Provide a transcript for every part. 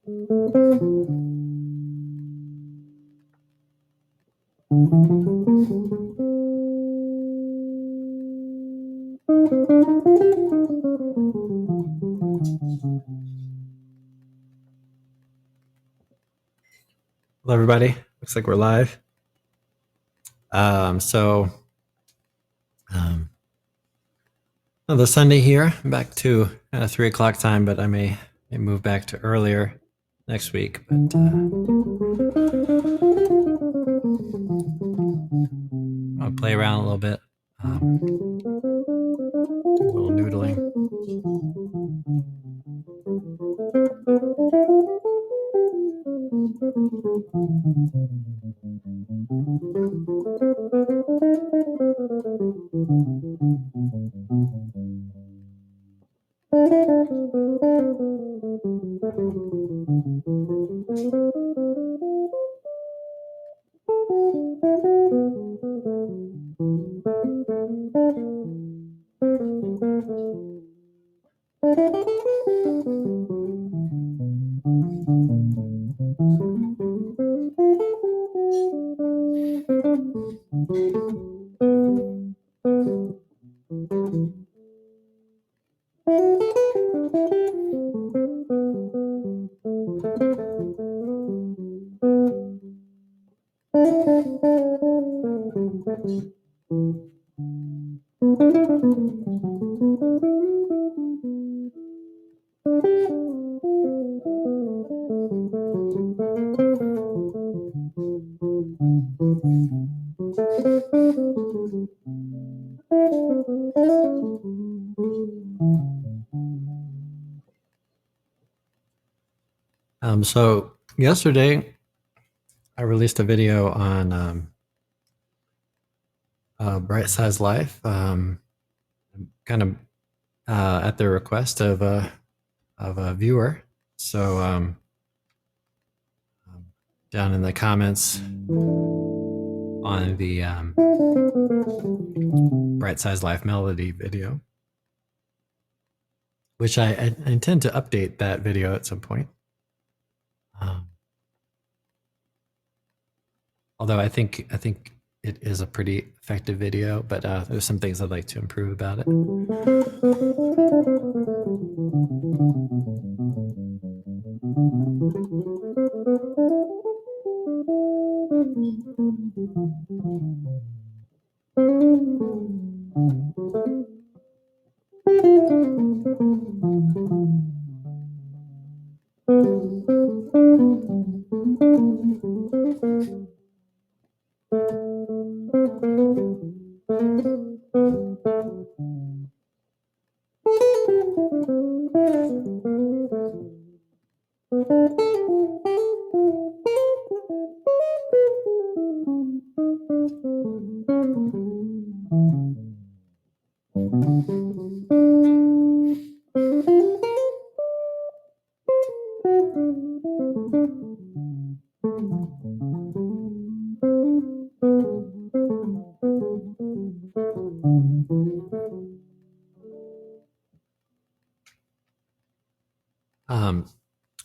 Hello, everybody. Looks like we're live. So, another Sunday here, back to 3 o'clock time, but I may move back to earlier next week. But I'll play around a little bit, a little noodling. So yesterday I released a video on Bright Size Life, kind of at the request of a viewer. So down in the comments on the Bright Size Life melody video, which I intend to update that video at some point. Although I think it is a pretty effective video, but there's some things I'd like to improve about it.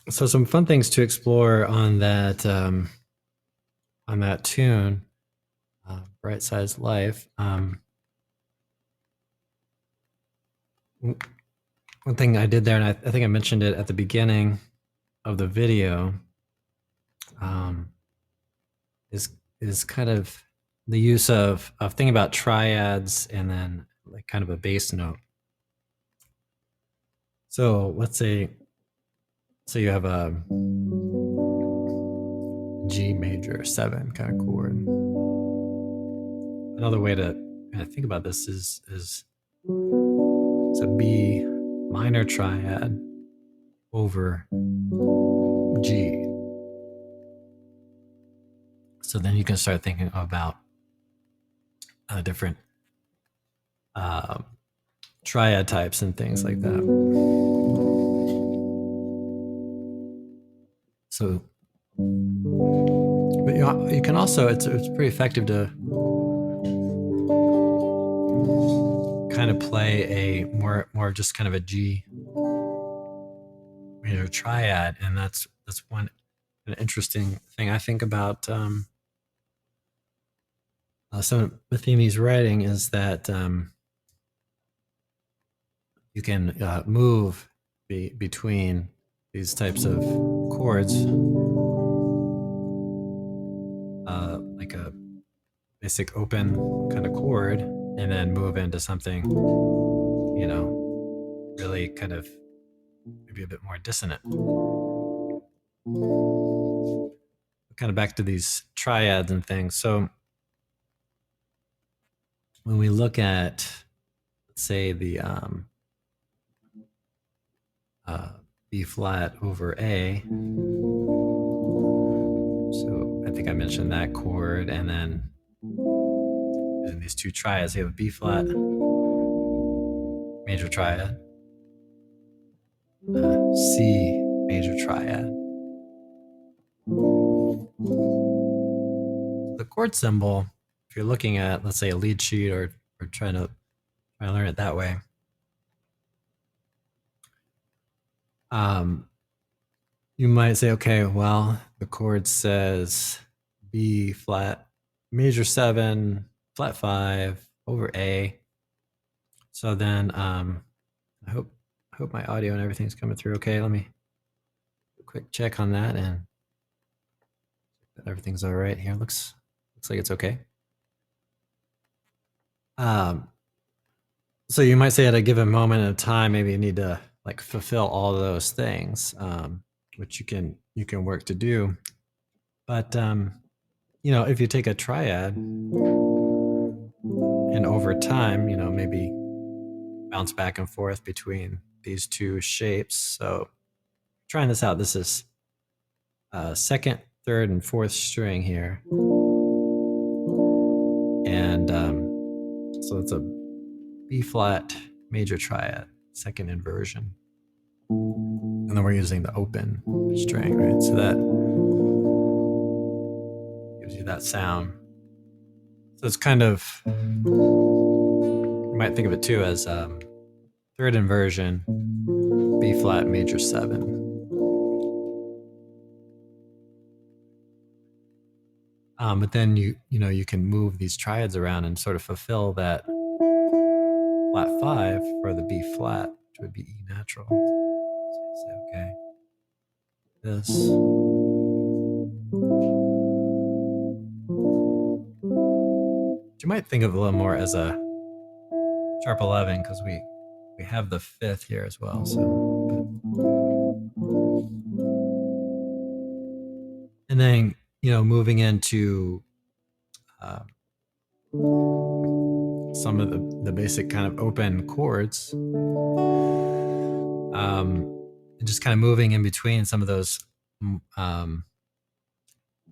So some fun things to explore on that tune, Bright Size Life. One thing I did there, and I think I mentioned it at the beginning of the video, is kind of the use of thinking about triads and then like kind of a bass note. So let's say you have a G major 7 kind of chord. Another way to kind of think about this is it's a B minor triad over G. So then you can start thinking about different triad types and things like that. So, but you can also, it's pretty effective to kind of play a more just kind of a G major triad, and that's that's one an interesting thing I think about some of Matheny's writing is that you can move between these types of chords, like a basic open kind of chord, and then move into something, really kind of maybe a bit more dissonant. Kind of back to these triads and things. So when we look at, let's say, the B flat over A, so I think I mentioned that chord, and then using these two triads, you have a B flat major triad, C major triad. The chord symbol, if you're looking at, let's say, a lead sheet or trying to learn it that way, you might say, okay, well, the chord says B flat major 7 flat 5 over A. So then I hope my audio and everything's coming through okay. Let me do a quick check on that, and everything's all right here. Looks like it's okay. So you might say at a given moment of time, maybe you need to like fulfill all of those things, which you can work to do. But if you take a triad and over time, maybe bounce back and forth between these two shapes. So trying this out, this is second, third, and fourth string here. And so it's a B flat major triad, second inversion. And then we're using the open string, right? So that gives you that sound. So it's kind of, you might think of it too as third inversion, B flat major 7. But then you can move these triads around and sort of fulfill that flat 5 for the B flat, which would be E natural. So you say, okay, this. You might think of it a little more as a sharp 11 because we have the 5th here as well. So, and then moving into some of the basic kind of open chords, and just kind of moving in between some of those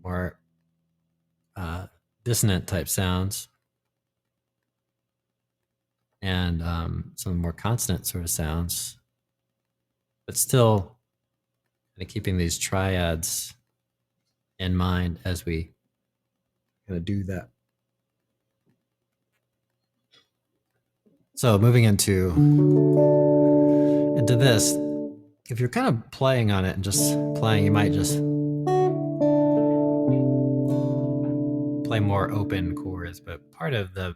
more dissonant type sounds and some more consonant sort of sounds, but still kind of keeping these triads in mind as we kind of do that. So moving into this, if you're kind of playing on it and just playing, you might just play more open chords. But part of the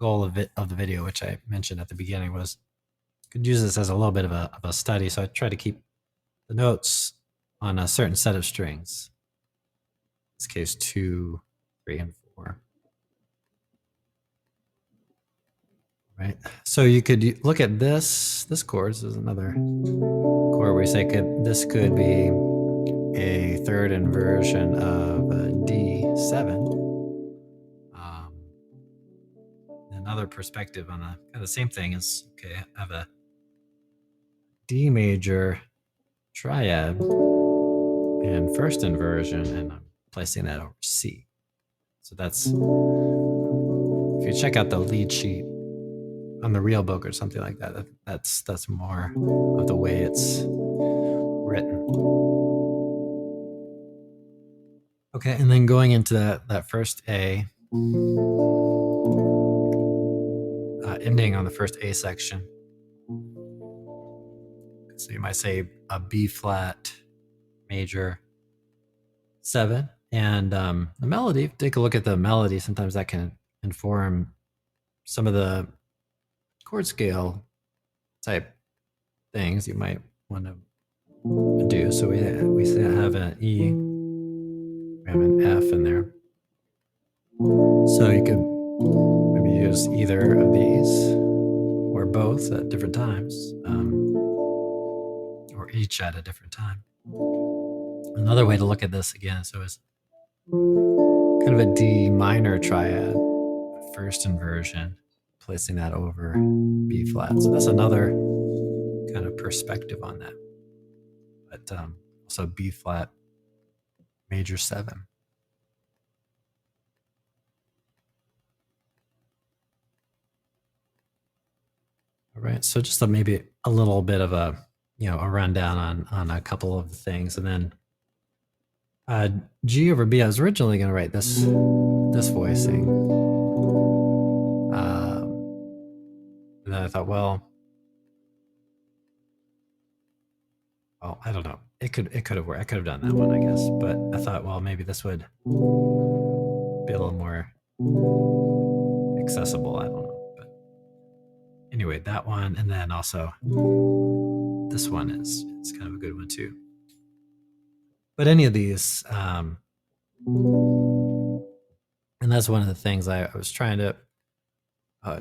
goal of the video, which I mentioned at the beginning, was could use this as a little bit of a study. So I try to keep the notes on a certain set of strings. In this case, 2, 3, and 4. Right. So you could look at this chord. This is another chord where you say this could be a third inversion of D7. Another perspective on kind of the same thing is, okay, I have a D major triad in first inversion, and I'm placing that over C. So that's, if you check out the lead sheet on the real book or something like that, that's more of the way it's written. Okay, and then going into that first A, ending on the first A section. So you might say a B flat major 7. And the melody, take a look at the melody. Sometimes that can inform some of the chord scale type things you might want to do. So we have an E, we have an F in there. So you could maybe use either of these or both at different times, or each at a different time. Another way to look at this again, so is kind of a D minor triad, first inversion, placing that over B flat. So that's another kind of perspective on that. But also B flat major 7. All right, so just maybe a little bit of a a rundown on a couple of the things, and then G over B. I was originally going to write this voicing, and then I thought, well, I don't know. It could have worked. I could have done that one, I guess. But I thought, well, maybe this would be a little more accessible. I don't know. But anyway, that one, and then also this one is kind of a good one too. But any of these, and that's one of the things I was trying to,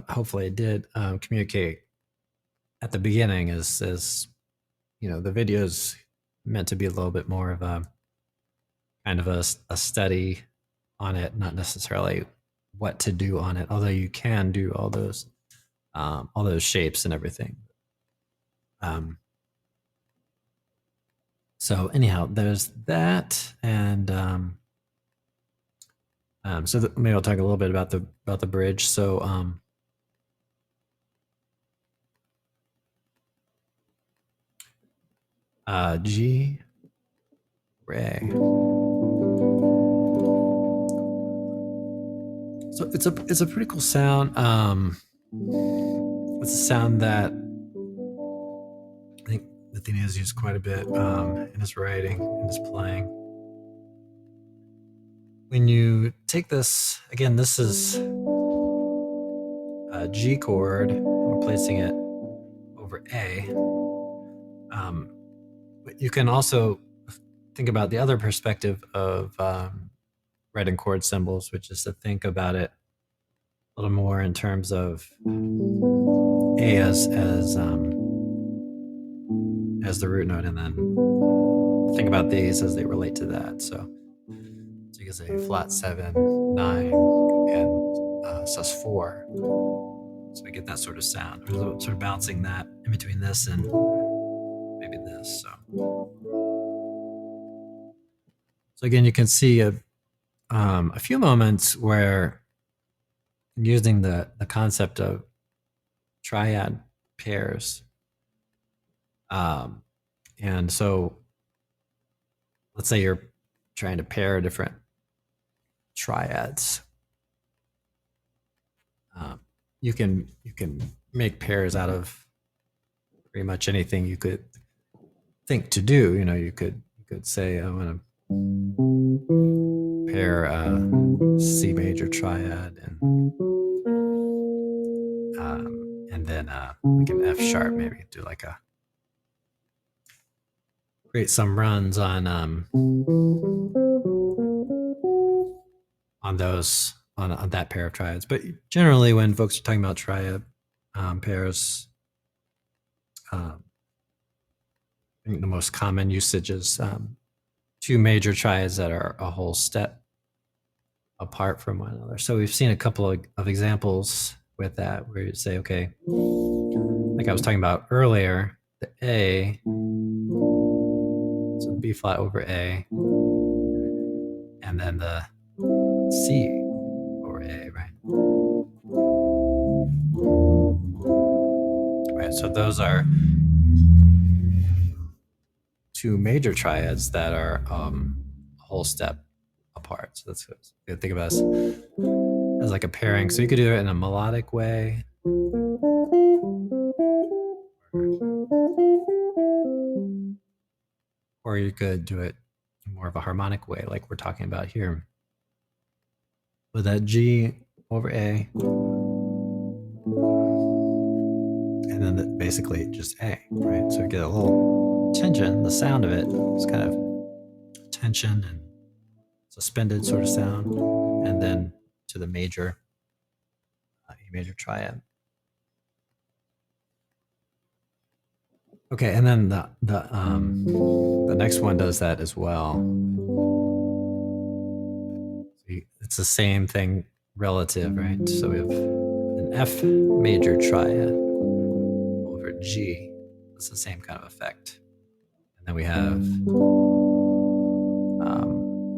hopefully I did communicate at the beginning is the video's meant to be a little bit more of a kind of a study on it, not necessarily what to do on it, although you can do all those shapes and everything. So anyhow, there's that, and so maybe I'll talk a little bit about the bridge. So G Ray. So it's a pretty cool sound. It's a sound that I think Athena has used quite a bit in his writing, in his playing. When you take this, again, this is a G chord. We're placing it over A. But you can also think about the other perspective of writing chord symbols, which is to think about it a little more in terms of A as the root note, and then think about these as they relate to that. So you can say flat 7, 9, and sus4. So we get that sort of sound. We're sort of bouncing that in between this and maybe this. So again, you can see a few moments where using the concept of triad pairs. And so let's say you're trying to pair different triads. You can make pairs out of pretty much anything you could think to do. You could say I want to pair a C major triad and then like an F sharp, maybe do like create some runs on those on that pair of triads. But generally, when folks are talking about triad pairs, I think the most common usage is 2 major triads that are a whole step apart from one another. So we've seen a couple of examples with that, where you say, okay, like I was talking about earlier, the A, so B flat over A, and then the C over A, right? Right, so those are 2 major triads that are a whole step apart. So that's good. You think about it as like a pairing. So you could do it in a melodic way, or you could do it in more of a harmonic way, like we're talking about here. With that G over A, and then basically just A, right? So we get a little tension. The sound of it is kind of tension and suspended sort of sound, and then to the major E major triad. Okay, and then the next one does that as well. It's the same thing relative, right? So we have an F major triad over G. It's the same kind of effect. And then we have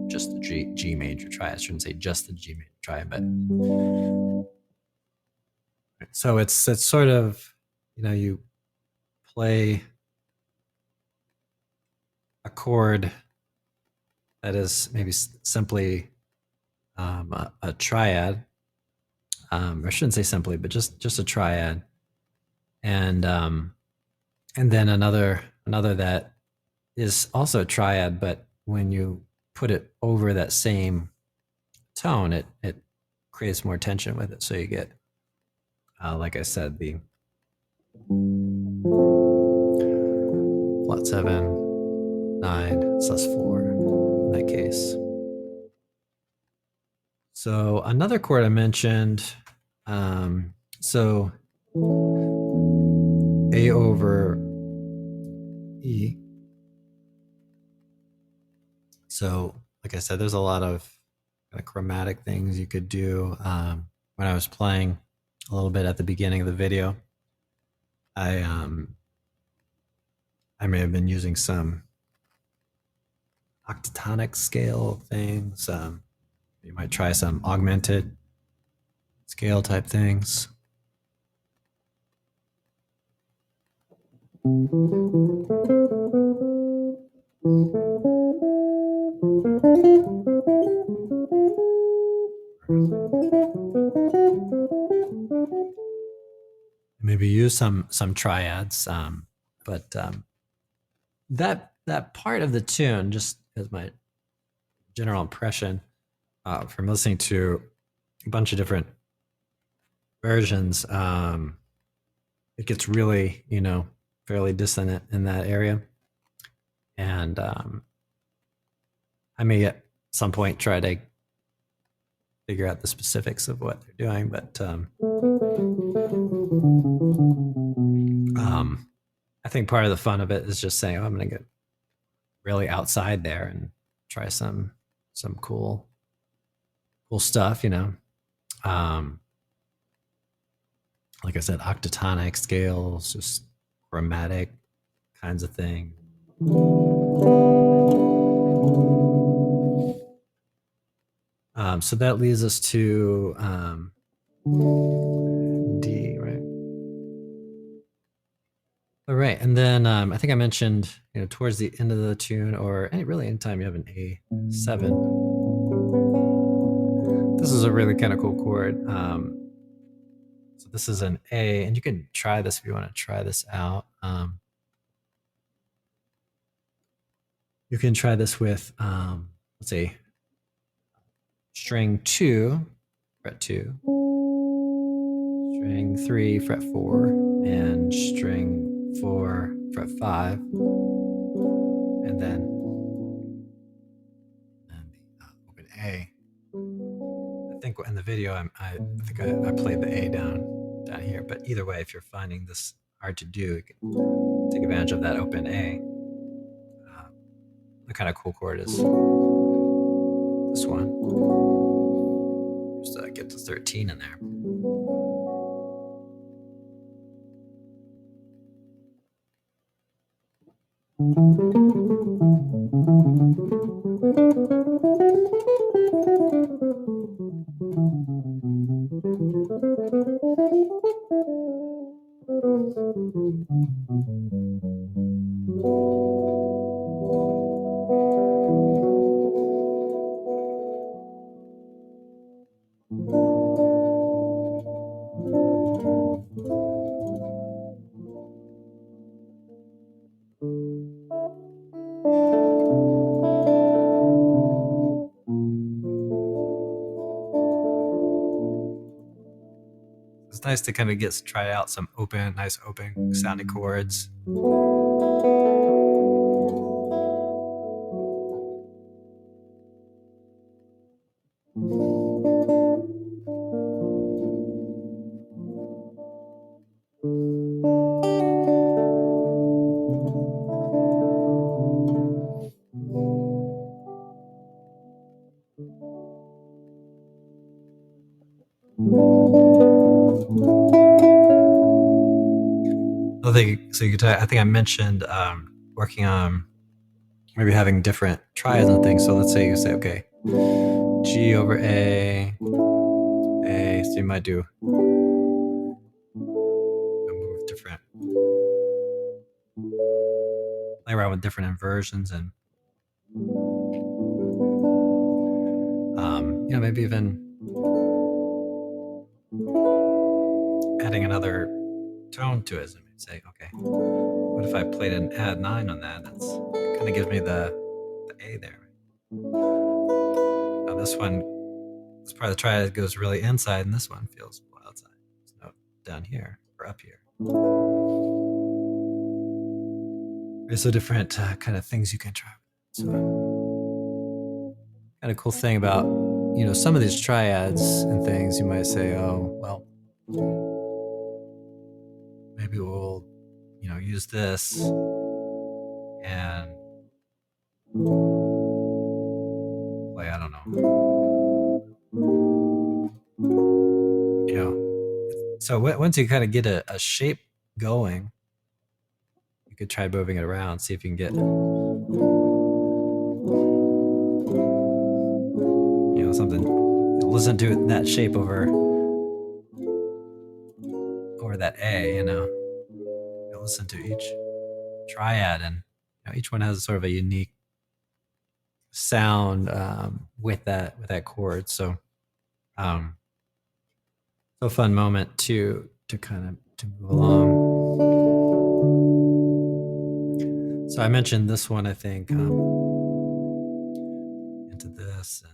just the G major triad. I shouldn't say just the G major triad, but so it's sort of, you play a chord that is maybe simply a triad. I shouldn't say simply, but just a triad, and then another that is also a triad, but when you put it over that same tone, it creates more tension with it. So you get, like I said, the flat 7, 9, sus4 in that case. So another chord I mentioned, so A over E. So, like I said, there's a lot of kind of chromatic things you could do. When I was playing a little bit at the beginning of the video, I may have been using some octatonic scale things. You might try some augmented scale type things. Maybe use some triads, but that part of the tune, just as my general impression from listening to a bunch of different versions, it gets really, fairly dissonant in that area, and I may at some point try to figure out the specifics of what they're doing, but I think part of the fun of it is just saying, I'm going to get really outside there and try some cool stuff, like I said, octatonic scales, just chromatic kinds of thing. So that leads us to D, right? All right, and then I think I mentioned, towards the end of the tune, or really anytime you have an A7, this is a really kind of cool chord. So this is an A, and you can try this if you want to try this out. You can try this with, let's say, string 2, fret 2, string 3, fret 4, and string 4, fret 5, and then the open A. I think in the video, I think I played the A down here, but either way, if you're finding this hard to do, you can take advantage of that open A. The kind of cool chord is this one. Just get the 13 in there. it's nice to kind of try out some nice open sounding chords. I think I mentioned working on maybe having different triads and things. So let's say you say, okay, G over A, A. So you might do move different, play around with different inversions, and maybe even adding another tone to it. So you say, okay, what if I played an add 9 on that? That's kind of gives me the A there. Now this part of the triad goes really inside, and this one feels outside. This note down here or up here. There's so different kind of things you can try. So, kind of cool thing about some of these triads and things, you might say, oh well, maybe we'll use this and play, I don't know, so once you kind of get a shape going, you could try moving it around, see if you can get something. Listen to that shape over that A. You'll listen to each triad, and each one has sort of a unique sound with that chord. So, so a fun moment to kind of to move along. So I mentioned this one, I think, into this, and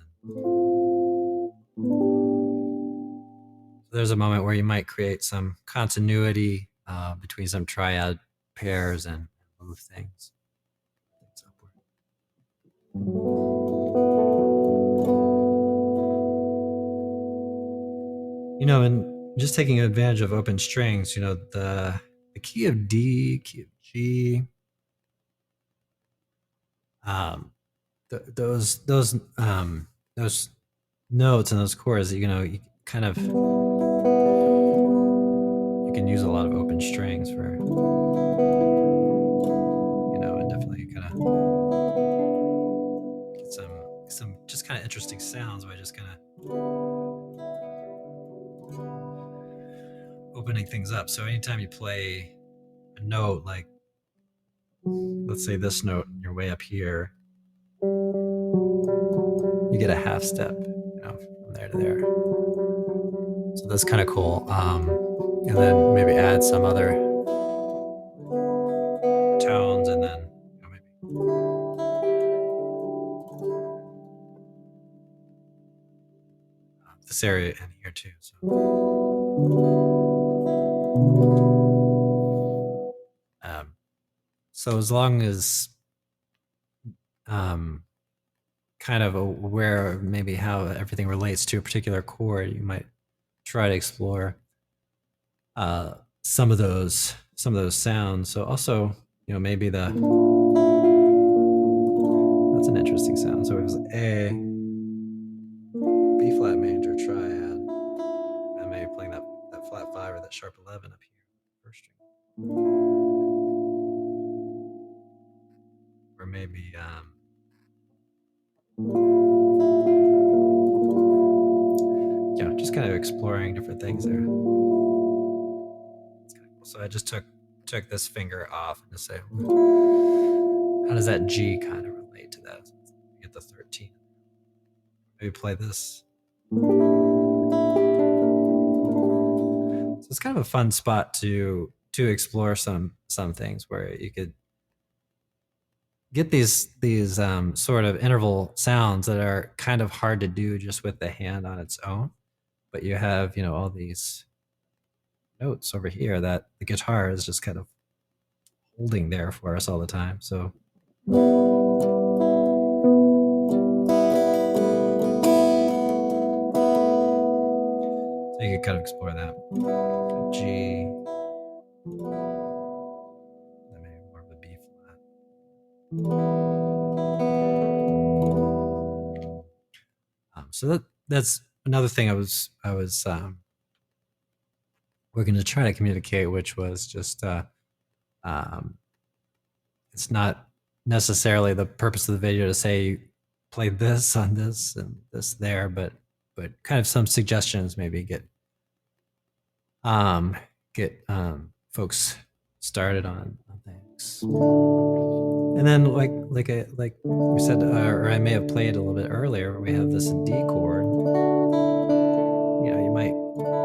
there's a moment where you might create some continuity between some triad pairs and move things upward. And just taking advantage of open strings, the key of D, key of G, those notes and those chords, you kind of you can use a lot of open strings for and definitely kind of get some just kind of interesting sounds by just kind of opening things up. So anytime you play a note, like let's say this note, you're way up here, you get a half step, from there to there. So that's kind of cool. And then maybe add some other tones, and then maybe this area in here too. So as long as kind of aware of maybe how everything relates to a particular chord, you might try to explore some of those sounds. So also, maybe that's an interesting sound. So it was A, B flat major triad, and maybe playing that flat 5 or that sharp 11 up here, first string. Or maybe just kind of exploring different things there. It's kind of cool. So I just took this finger off and just say, how does that G kind of relate to that? So get the 13. Maybe play this. So it's kind of a fun spot to explore some things where you could get these sort of interval sounds that are kind of hard to do just with the hand on its own, but you have all these notes over here that the guitar is just kind of holding there for us all the time. So you could kind of explore that. G, then maybe more of a B flat. So that's another thing I was we're going to try to communicate, which was just um, it's not necessarily the purpose of the video to say play this on this and this there, but kind of some suggestions, maybe get folks started on things. And then like we said, or I may have played a little bit earlier, we have this D chord. You know, you might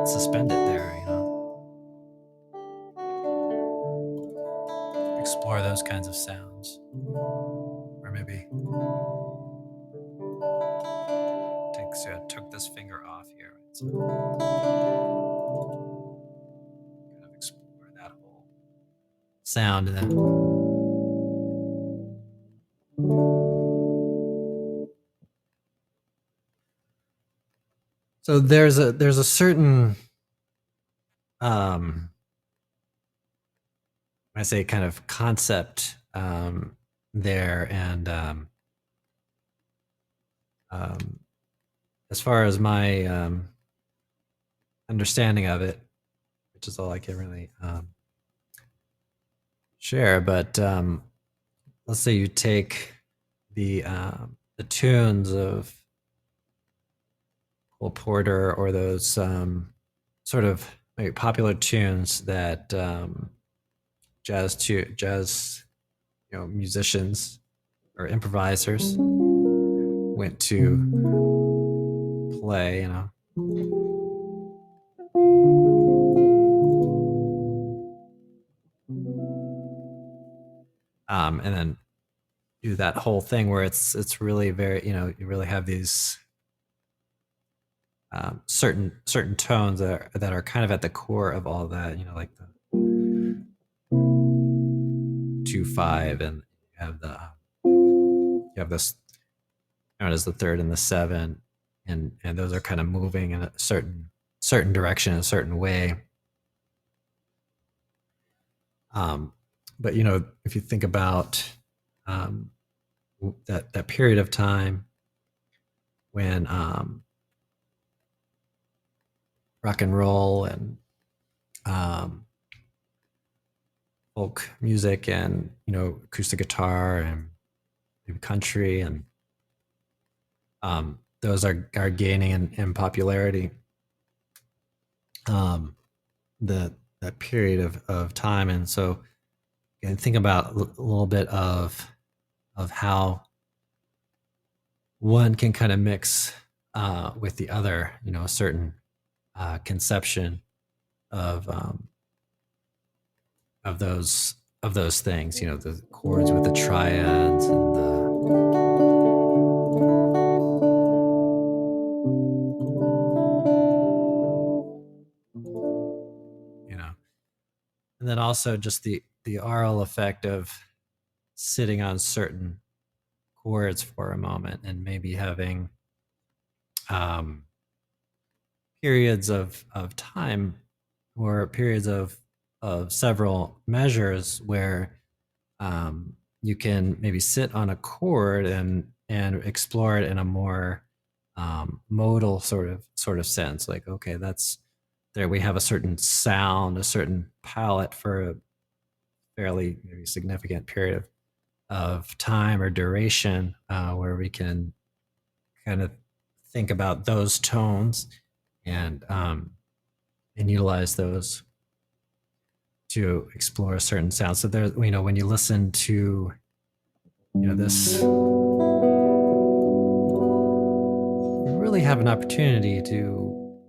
suspend it there, you know. Explore those kinds of sounds. Or maybe took this finger off here. So kind of explore that whole sound, and then so there's a certain I say kind of concept there, and as far as my understanding of it, which is all I can really share, but let's say you take the tunes of Cole Porter, or those sort of maybe popular tunes that jazz musicians or improvisers went to play, you know. And then do that whole thing where it's really very, you know, you really have these certain tones that are kind of at the core of all that, you know, like the 2/5, and you have this known as the third and the 7, and those are kind of moving in a certain direction, in a certain way. But you know, if you think about that period of time when rock and roll and folk music, and you know, acoustic guitar and maybe country, and those are gaining in popularity. That period of time, and so you can think about a little bit of how one can kind of mix with the other, you know, a certain conception of those things, you know, the chords with the triads and the you know, and then also just the aural effect of sitting on certain chords for a moment, and maybe having periods of time, or periods of several measures where you can maybe sit on a chord and explore it in a more modal sort of sense. Like, okay, that's there. We have a certain sound, a certain palette for a fairly maybe significant period of time or duration, where we can kind of think about those tones and utilize those to explore a certain sound. So there, you know, when you listen to, you know, this, you really have an opportunity to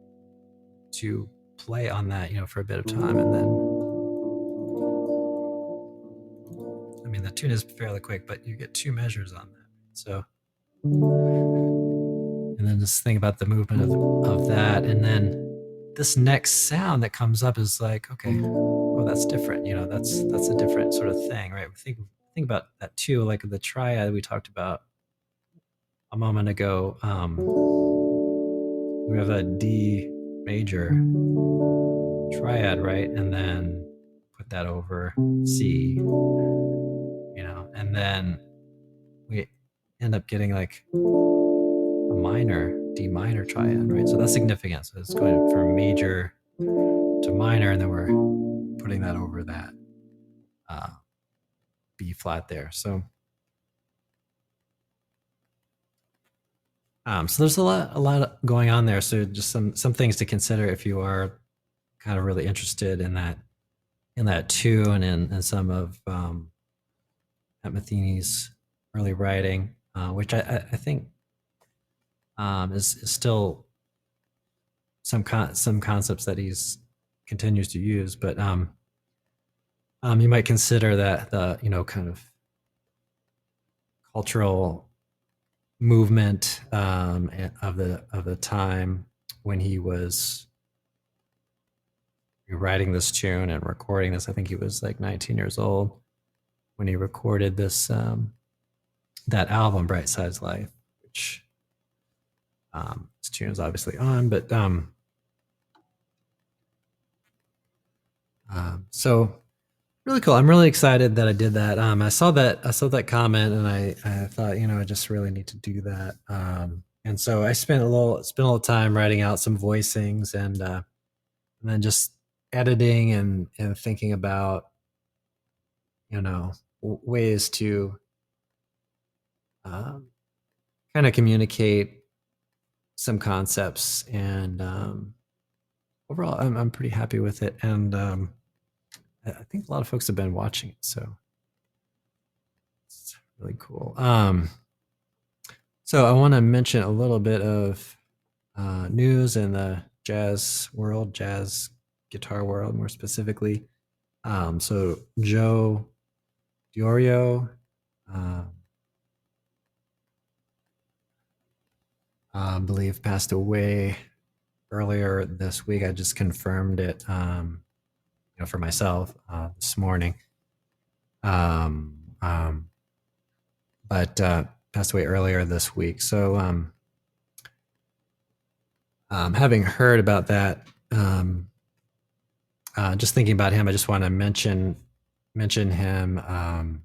play on that, you know, for a bit of time, and then, I mean, the tune is fairly quick, but you get 2 measures on that. So, and then just think about the movement of that, and then this next sound that comes up is like, okay, well, that's different. That's a different sort of thing, right? Think about that too, like the triad we talked about a moment ago. We have a D major triad, right? And then put that over C, and then we end up getting like a minor, D minor triad, right? So that's significant. So it's going from major to minor, and then we're putting that over that uh, B flat there. So there's a lot going on there. So just some things to consider if you are kind of really interested in that tune and some of Pat Metheny's early writing, which I think is still some concepts that he's continues to use, but you might consider that the kind of cultural movement of the time when he was writing this tune and recording this. I think he was like 19 years old when he recorded this that album, Bright Side's Life, which this tune is obviously on, but so really cool. I'm really excited that I did that. I saw that comment, and I thought, I just really need to do that. And so I spent a little time writing out some voicings, and then just editing and thinking about ways to kind of communicate some concepts. And overall, I'm pretty happy with it, and I think a lot of folks have been watching it, so it's really cool. So I want to mention a little bit of news in the jazz world, jazz guitar world, more specifically. So Joe Diorio, I believe, passed away earlier this week. I just confirmed it, for myself this morning. But passed away earlier this week. So having heard about that, just thinking about him, I just want to mention him.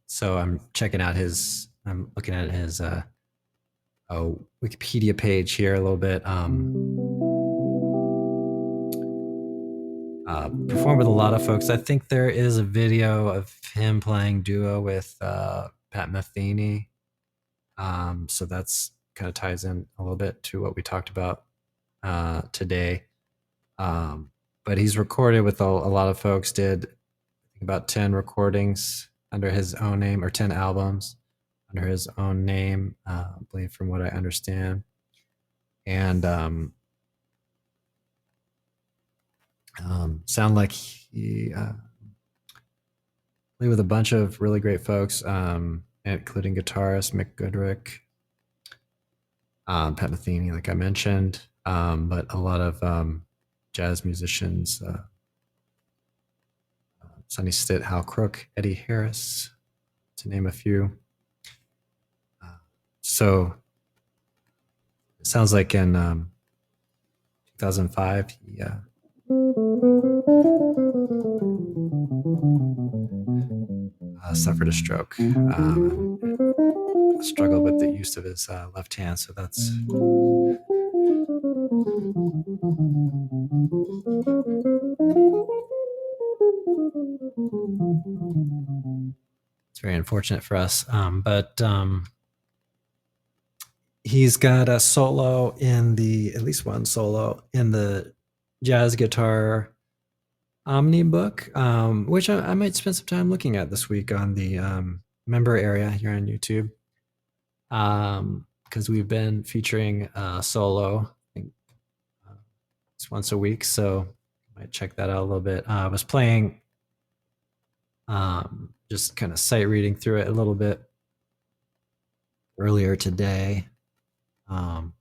So I'm looking at his Wikipedia page here a little bit. Performed with a lot of folks. I think there is a video of him playing duo with Pat Metheny. So that's kind of ties in a little bit to what we talked about today. But he's recorded with a lot of folks, did about 10 recordings under his own name, or 10 albums under his own name, I believe, from what I understand. And sound like he played with a bunch of really great folks, including guitarist Mick Goodrick, Pat Metheny, like I mentioned, but a lot of jazz musicians, Sonny Stitt, Hal Crook, Eddie Harris, to name a few. So it sounds like in 2005, he suffered a stroke, struggled with the use of his left hand. So that's it's very unfortunate for us. But he's got a solo at least one solo in the jazz guitar Omnibook, which I might spend some time looking at this week on the member area here on YouTube, because we've been featuring solo, I think, it's once a week, so I might check that out a little bit. I was playing, just kind of sight reading through it a little bit earlier today, and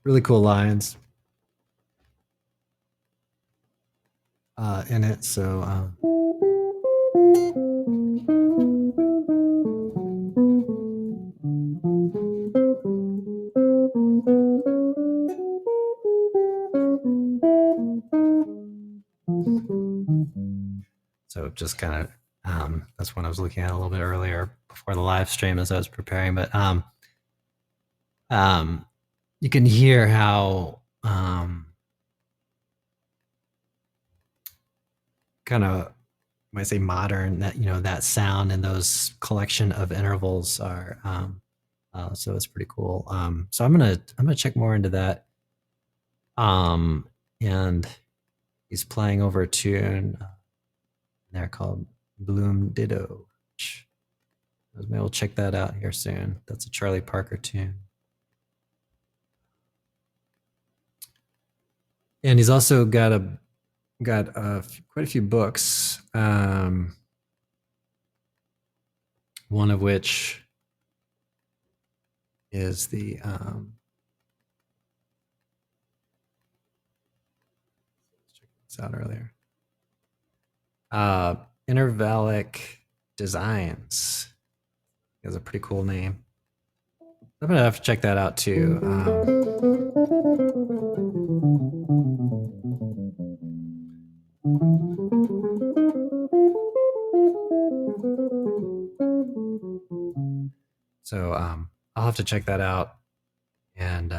really cool lines in it. So so just kind of that's what I was looking at a little bit earlier before the live stream as I was preparing. But um, you can hear how kind of when I say modern, that that sound and those collection of intervals are so it's pretty cool. So I'm gonna check more into that. Um, and he's playing over a tune there called Bloom Ditto. Maybe we'll check that out here soon. That's a Charlie Parker tune. And he's also got quite a few books. One of which is the let's check this out earlier. Intervallic Designs is a pretty cool name. I'm gonna have to check that out too. So I'll have to check that out and see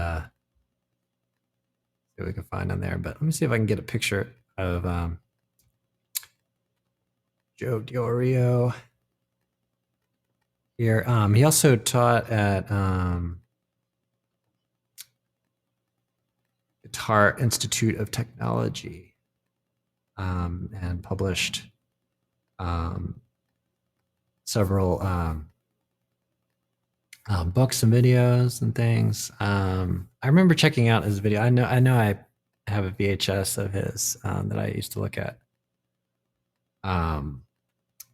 what we can find on there. But let me see if I can get a picture of Joe Diorio here. He also taught at Guitar Institute of Technology and published several books and videos and things. I remember checking out his video. I know I have a VHS of his that I used to look at.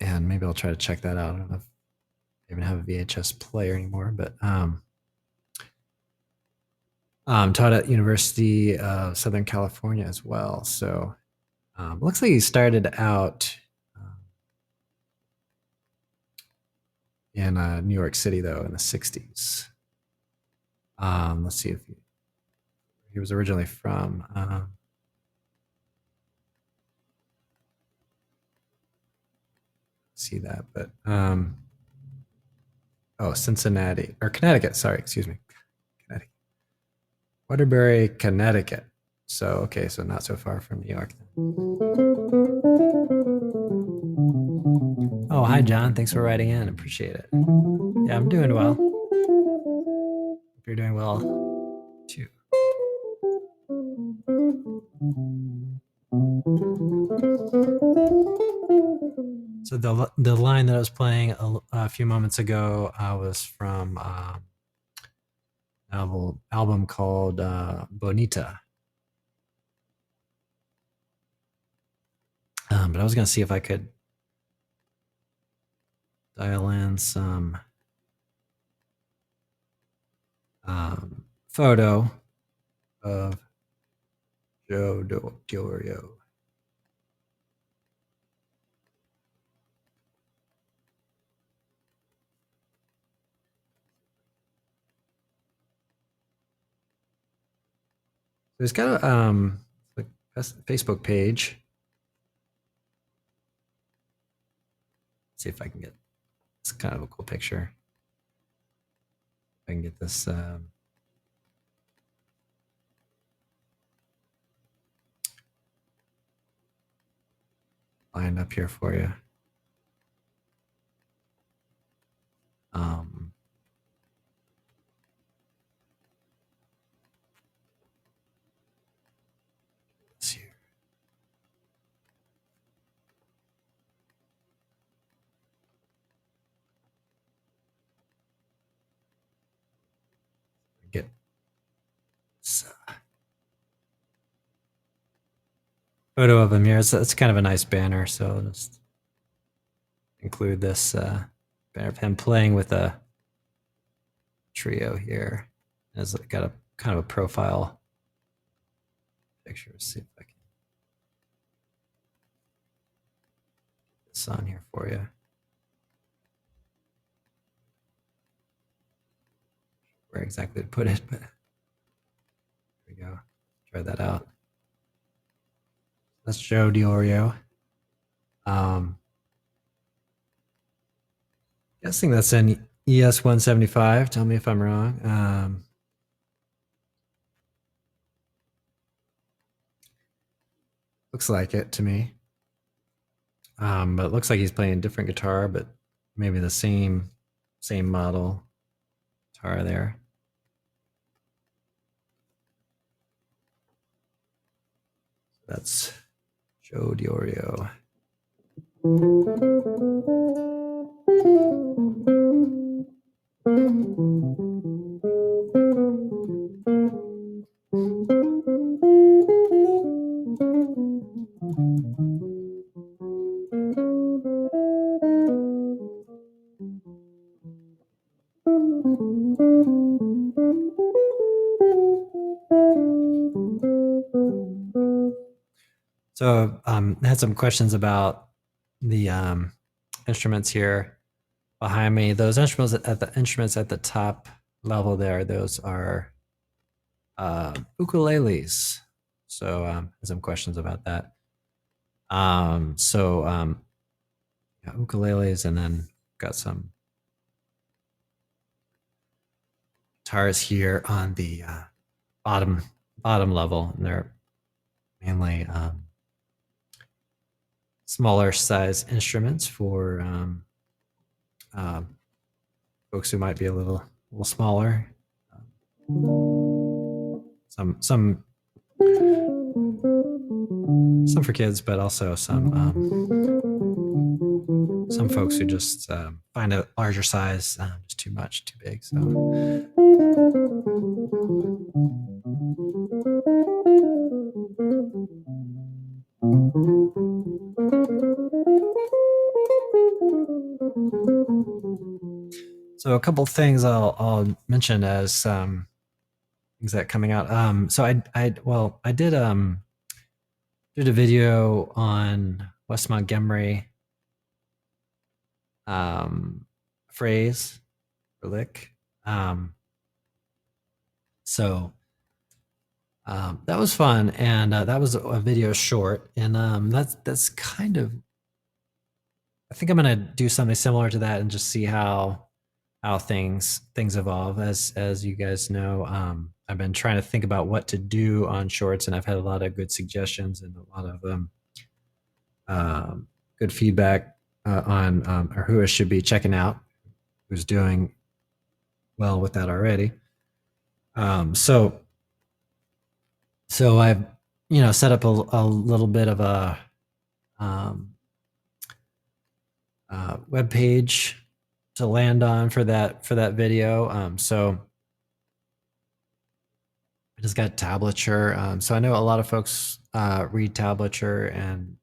And maybe I'll try to check that out. I don't know if I even have a VHS player anymore, but taught at University of Southern California as well. So looks like he started out in New York City though in the 60s. Let's see if he was originally from see that, but Cincinnati or Connecticut, sorry, excuse me. Connecticut. Waterbury, Connecticut. So okay, so not so far from New York then. Oh, hi John, thanks for writing in. Appreciate it. Yeah, I'm doing well. Hope you're doing well too. So the line that I was playing a few moments ago was from album called Bonita. But I was gonna see if I could dial in some photo of Joe Diorio. There's got a Facebook page. Let's see if I can get. It's kind of a cool picture. If I can get this. Lined up here for you. Let's see here. Get this, photo of him here. It's kind of a nice banner, so I'll just include this banner of him playing with a trio here. It's got a kind of a profile picture. See if I can get this on here for you. Where exactly to put it, but there we go. Try that out. That's Joe Diorio. Guessing that's an ES 175. Tell me if I'm wrong. Looks like it to me. But it looks like he's playing a different guitar, but maybe the same model guitar there. That's Joe Diorio. So I had some questions about the instruments here behind me. Those instruments at the top level there, those are ukuleles. So I had some questions about that. Yeah, ukuleles, and then got some guitars here on the bottom level, and they're mainly smaller size instruments for folks who might be a little smaller. Some for kids, but also some folks who just find a larger size just too much, too big. So. So a couple things I'll mention as things that coming out. So I did a video on Wes Montgomery phrase or lick. So that was fun, and that was a video short, and that's kind of. I think I'm gonna do something similar to that and just see how things evolve. As you guys know, I've been trying to think about what to do on shorts, and I've had a lot of good suggestions and a lot of good feedback on or who I should be checking out, who's doing well with that already. So I've set up a little bit of a web page to land on for that video. So I just got tablature. So I know a lot of folks read tablature, and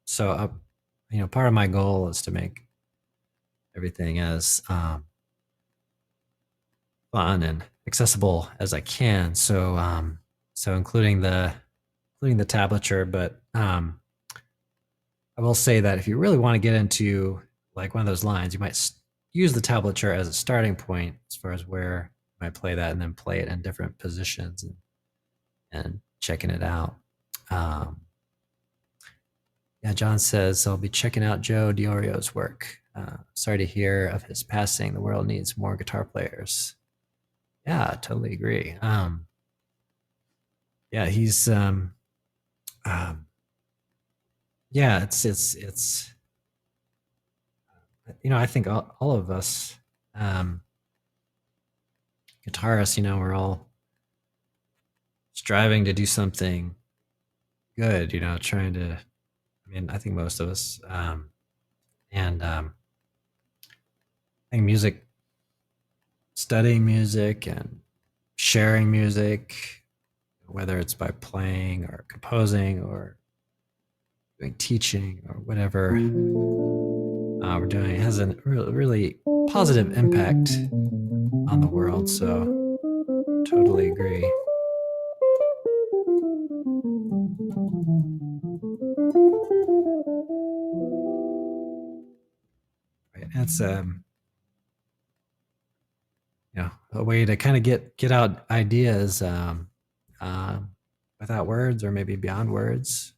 so part of my goal is to make everything as fun and accessible as I can. So including the tablature, but I will say that if you really want to get into like one of those lines, you might use the tablature as a starting point as far as where you might play that, and then play it in different positions and checking it out. Yeah, John says, I'll be checking out Joe Diorio's work. Sorry to hear of his passing. The world needs more guitar players. Yeah, I totally agree. Yeah, he's yeah, it's I think all of us guitarists, we're all striving to do something good, trying to, I think most of us, and I think studying music and sharing music, whether it's by playing or composing or doing teaching or whatever we're doing, it has a really positive impact on the world. So totally agree. Right. It's a way to kind of get out ideas without words or maybe beyond words.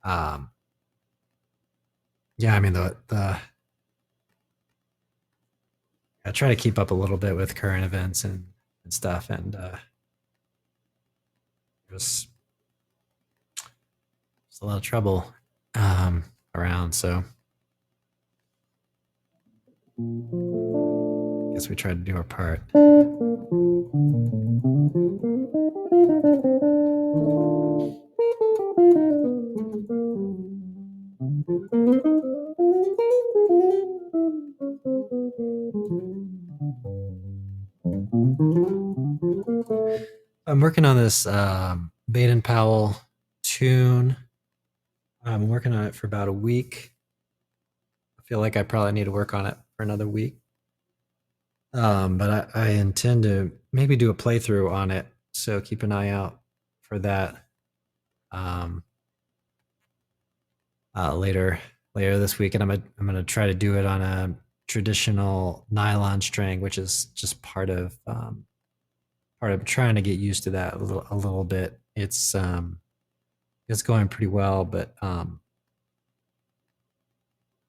Um, yeah, I mean the I try to keep up a little bit with current events and stuff, and just there's a lot of trouble around. So I guess we try to do our part. I'm working on this Baden Powell tune. I'm working on it for about a week. I feel like I probably need to work on it for another week. But I intend to maybe do a playthrough on it, so keep an eye out for that later this week. And I'm gonna try to do it on a traditional nylon string, which is just part of trying to get used to that a little bit. It's going pretty well, but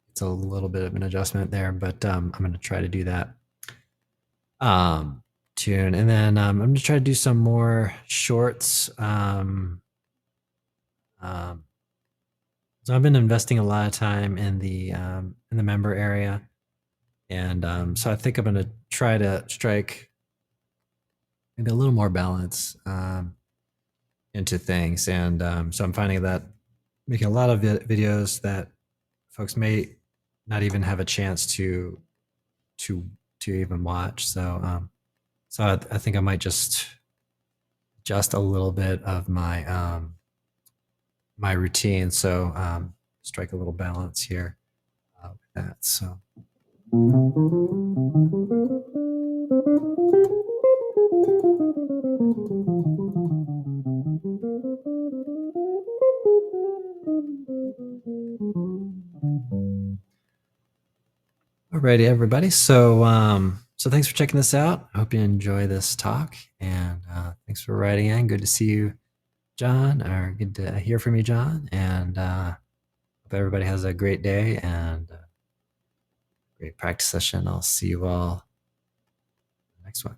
it's a little bit of an adjustment there. But I'm gonna try to do that tune, and then I'm gonna try to do some more shorts. So I've been investing a lot of time in the member area, and so I think I'm gonna try to strike maybe a little more balance into things, and so I'm finding that making a lot of videos that folks may not even have a chance to even watch. So I think I might just adjust a little bit of my my routine. So strike a little balance here with that. So. Alrighty, everybody. So thanks for checking this out. I hope you enjoy this talk, and thanks for writing in. Good to see you, John, or good to hear from you, John. And hope everybody has a great day and great practice session. I'll see you all next one.